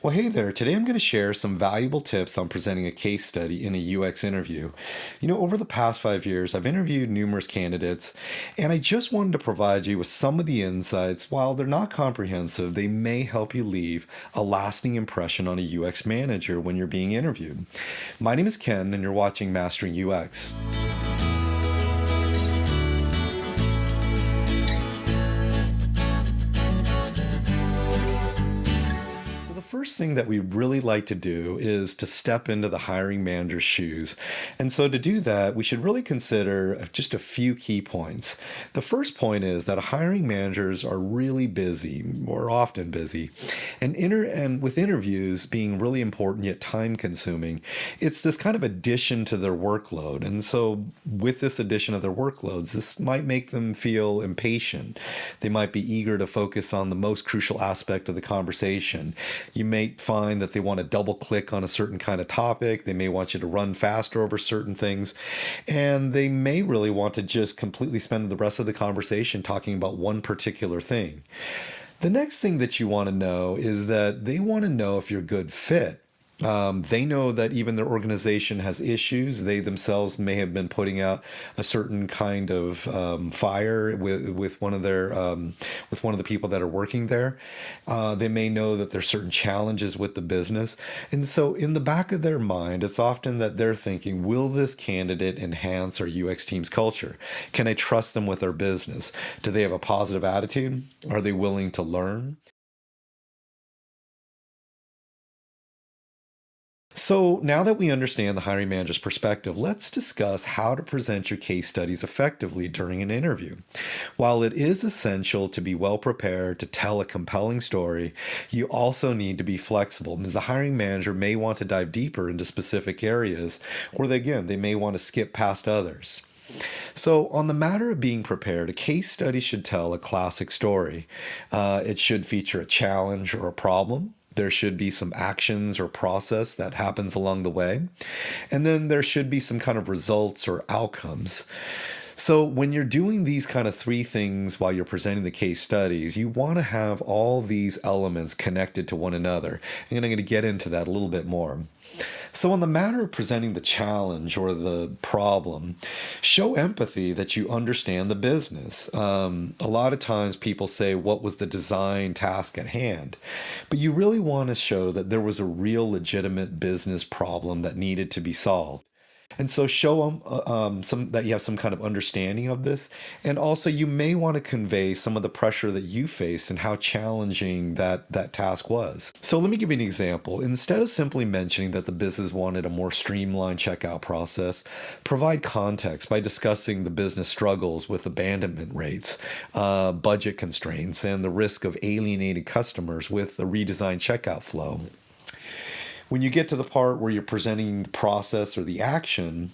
Well, hey there. Today I'm going to share some valuable tips on presenting a case study in a UX interview. Over the past 5 years, I've interviewed numerous candidates, and I just wanted to provide you with some of the insights. While they're not comprehensive, they may help you leave a lasting impression on a UX manager when you're being interviewed. My name is Ken, and you're watching Mastering UX. So the first thing that we really like to do is to step into the hiring manager's shoes. And so to do that, we should really consider just a few key points. The first point is that hiring managers are really busy, or often busy. And with interviews being really important yet time consuming, it's this kind of addition to their workload. And so with this addition of their workloads, this might make them feel impatient. They might be eager to focus on the most crucial aspect of the conversation. You may find that they want to double click on a certain kind of topic. They may want you to run faster over certain things. And they may really want to just completely spend the rest of the conversation talking about one particular thing. The next thing that you want to know is that they want to know if you're a good fit. They know that even their organization has issues. They themselves may have been putting out a certain kind of fire with one of the people that are working there. They may know that there's certain challenges with the business, and so in the back of their mind, it's often that they're thinking, "Will this candidate enhance our UX team's culture? Can I trust them with our business? Do they have a positive attitude? Are they willing to learn?" So now that we understand the hiring manager's perspective, let's discuss how to present your case studies effectively during an interview. While it is essential to be well prepared to tell a compelling story, you also need to be flexible because the hiring manager may want to dive deeper into specific areas, or they may want to skip past others. So, on the matter of being prepared, a case study should tell a classic story. It should feature a challenge or a problem. There should be some actions or process that happens along the way. And then there should be some kind of results or outcomes. So, when you're doing these kind of three things while you're presenting the case studies, you want to have all these elements connected to one another. And I'm going to get into that a little bit more. So, on the matter of presenting the challenge or the problem, show empathy that you understand the business. A lot of times people say, "What was the design task at hand?" But you really want to show that there was a real legitimate business problem that needed to be solved. And so show them some that you have some kind of understanding of this, and also you may want to convey some of the pressure that you face and how challenging that task was. So let me give you an example. Instead of simply mentioning that the business wanted a more streamlined checkout process, provide context by discussing the business struggles with abandonment rates, budget constraints, and the risk of alienating customers with a redesigned checkout flow. When you get to the part where you're presenting the process or the action,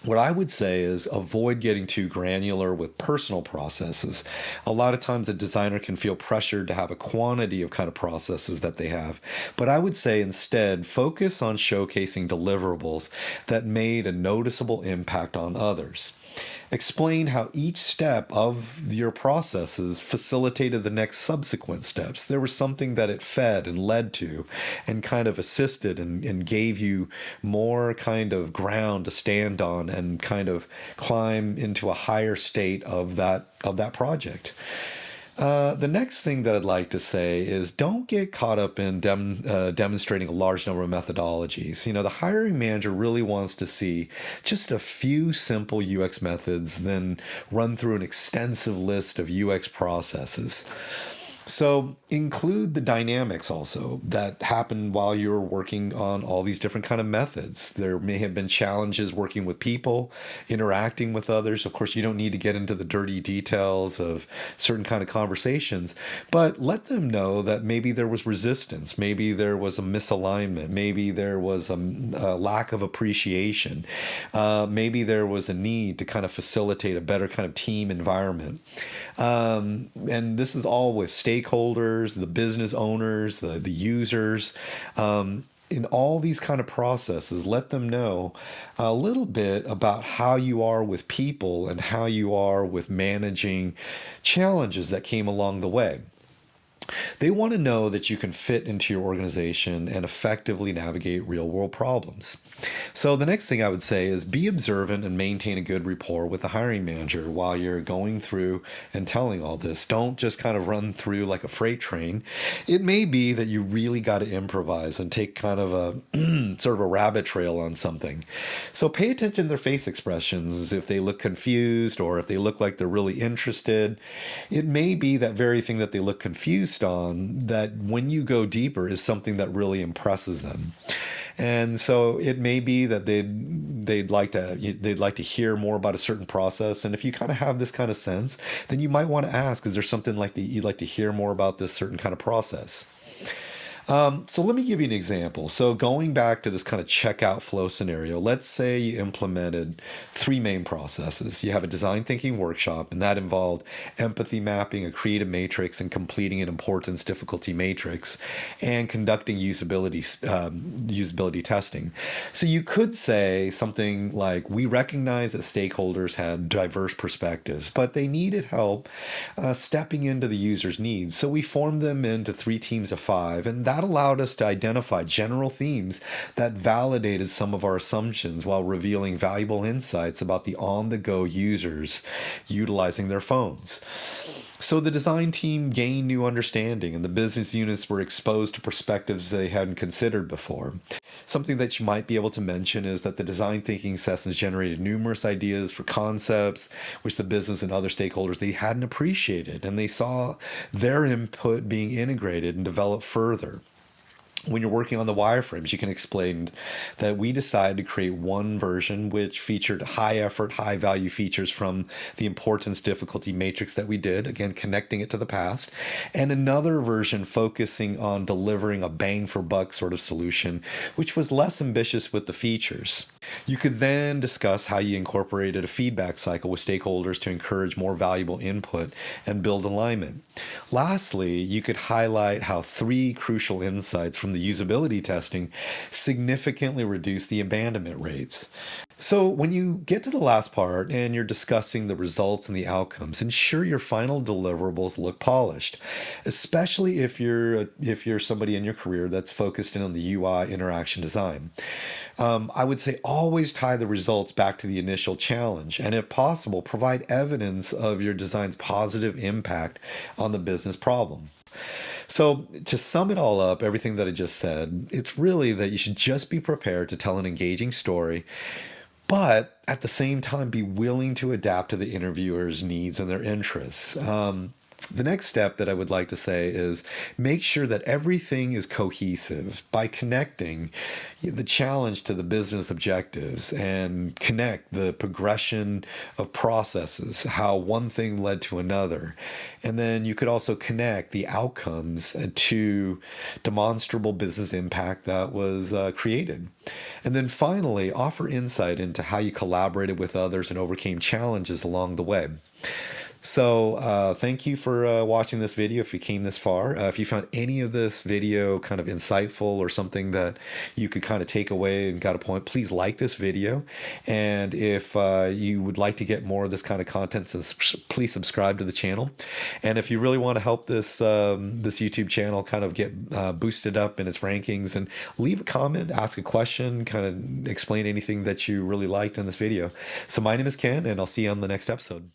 what I would say is avoid getting too granular with personal processes. A lot of times a designer can feel pressured to have a quantity of kind of processes that they have. But I would say instead focus on showcasing deliverables that made a noticeable impact on others. Explain how each step of your processes facilitated the next subsequent steps. There was something that it fed and led to and kind of assisted and gave you more kind of ground to stand on and kind of climb into a higher state of that project. The next thing that I'd like to say is don't get caught up in demonstrating a large number of methodologies. The hiring manager really wants to see just a few simple UX methods, then run through an extensive list of UX processes. So include the dynamics also that happen while you're working on all these different kind of methods. There may have been challenges working with people, interacting with others. Of course, you don't need to get into the dirty details of certain kind of conversations, but let them know that maybe there was resistance, maybe there was a misalignment, maybe there was a lack of appreciation, maybe there was a need to kind of facilitate a better kind of team environment. And this is all with stakeholders, the business owners, the users. In all these kind of processes, let them know a little bit about how you are with people and how you are with managing challenges that came along the way. They want to know that you can fit into your organization and effectively navigate real world problems. So, the next thing I would say is be observant and maintain a good rapport with the hiring manager while you're going through and telling all this. Don't just kind of run through like a freight train. It may be that you really got to improvise and take kind of a sort of a rabbit trail on something. So, pay attention to their face expressions if they look confused or if they look like they're really interested. It may be that very thing that they look confused on that when you go deeper is something that really impresses them. And so it may be that they'd like to hear more about a certain process. And if you kind of have this kind of sense, then you might want to ask, is there something like that you'd like to hear more about this certain kind of process? So let me give you an example. So going back to this kind of checkout flow scenario, let's say you implemented three main processes. You have a design thinking workshop, and that involved empathy mapping, a creative matrix, and completing an importance difficulty matrix, and conducting usability testing. So you could say something like, we recognize that stakeholders had diverse perspectives, but they needed help stepping into the user's needs. So we formed them into three teams of five, and that allowed us to identify general themes that validated some of our assumptions while revealing valuable insights about the on-the-go users utilizing their phones. So the design team gained new understanding, and the business units were exposed to perspectives they hadn't considered before. Something that you might be able to mention is that the design thinking sessions generated numerous ideas for concepts which the business and other stakeholders they hadn't appreciated, and they saw their input being integrated and developed further. When you're working on the wireframes, you can explain that we decided to create one version which featured high effort, high value features from the importance difficulty matrix that we did, again, connecting it to the past, and another version focusing on delivering a bang for buck sort of solution, which was less ambitious with the features. You could then discuss how you incorporated a feedback cycle with stakeholders to encourage more valuable input and build alignment. Lastly, you could highlight how three crucial insights from the usability testing significantly reduce the abandonment rates. So when you get to the last part and you're discussing the results and the outcomes, ensure your final deliverables look polished, especially if you're somebody in your career that's focused in on the UI interaction design. I would say always tie the results back to the initial challenge, and if possible, provide evidence of your design's positive impact on the business problem. So, to sum it all up, everything that I just said, it's really that you should just be prepared to tell an engaging story, but at the same time, be willing to adapt to the interviewer's needs and their interests. The next step that I would like to say is make sure that everything is cohesive by connecting the challenge to the business objectives and connect the progression of processes, how one thing led to another. And then you could also connect the outcomes to demonstrable business impact that was created. And then finally, offer insight into how you collaborated with others and overcame challenges along the way. So thank you for watching this video if you came this far. If you found any of this video kind of insightful or something that you could kind of take away and got a point, please like this video. And if you would like to get more of this kind of content, please subscribe to the channel. And if you really want to help this YouTube channel kind of get boosted up in its rankings, and leave a comment, ask a question, kind of explain anything that you really liked in this video. So my name is Ken, and I'll see you on the next episode.